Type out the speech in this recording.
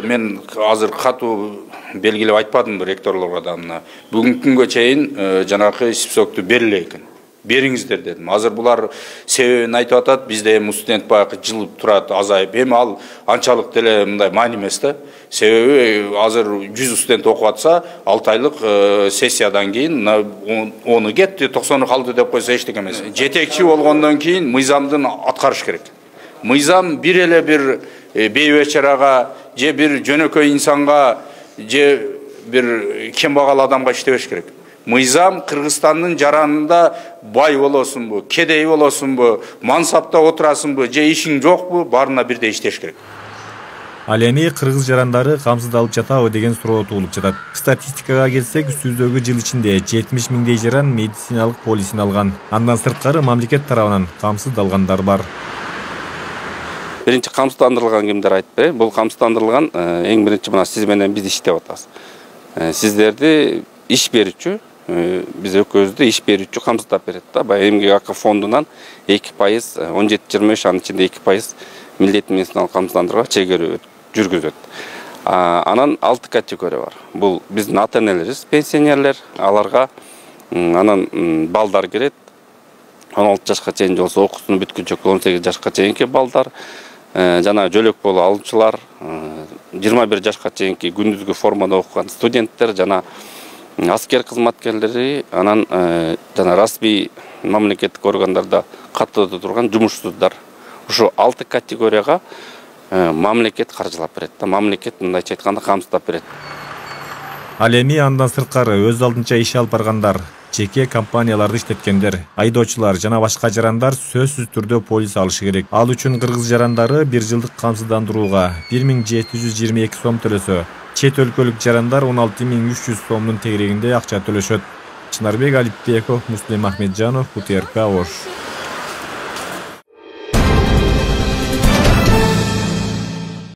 Мен азыр катуу белгилеп айтпадым ректорлорго да мына. Бүгүнкү күнгө чейин жанакы списокту бериле экен. Бериңиздер дедим. Азыр булар себебин айтып атат, бизде студент баягы жылып турат, азайып. Эми ал анчалык деле мындай маани эмес да. Себеби азыр 100 студент окуп атса, 6 айлык сессиядан кийин оны кетти, 90-ы калды деп койсо эчтеке эмес. Жетекчи болгондон кийин мыйзамдын аткарыш керек. Мыйзам бир эле бир бейбечарага же бир жөнөкөй инсанга же бир кембагал адамга иштебеш керек. Мыйзам Кыргызстандын жаранында бай болосунбу, кедей болосунбу, мансапта отурасыңбы, же ишиң жокпу, баарына бирдей иштеш керек. Ал эми кыргыз жарандары камсыздалып жатабы деген суроо туулуп жатат. Статистикага келсек, үстүбүздөгү жыл ичинде 70 миңдей жаран медициналык полисин алган. Андан сырткары мамлекет тарабынан камсыздалгандар бар. Биринчи камсыздандырылган кимдер айтты. Бул камсыздандырылган эң биринчи мына сиз менен биз иштеп атабыз. Сиздерди иш берүүчү, биз экөөбүздү иш берүүчү камсыздап берет да. Баягы эмгек акы фондунан 2%, 17-23 анын ичинде 2% милдеттүү медициналык камсыздандырууга чегерүү жүргүзөт. Анан 6 категория бар. Бул биздин ата-энелерибиз, пенсионерлер, аларга анан балдар кирет. 16 жашка чейин болсо окуусун бүткүнчө 18 жашка чейинки балдар, жана жөлөк болуу алуучулар, 21 жашка чейинки күндүзгү формада окуган студенттер, жана аскер кызматкерлери, анан жана расмий мамлекеттик органдарда каттоодо турган жумушсуздар. Ушу 6 категорияга мамлекет каржылап берет да, мамлекет мындайча айтканда камсыздап берет. Ал эми андан сырткары өз алдынча иш алып баргандар, жеке компанияларды иштеткендер, айдоочулар жана башка жарандар сөзсүз түрдө полис алышы керек. Ал үчүн кыргыз жарандары 1 жылдык камсыздандырууга 1722 сом төлөсө, чет өлкөлүк жарандар 16300 сомдун тегерегинде акча төлөшөт. Чынарбек Алипбеков, Муслим Ахмеджанов, УТРК Ош.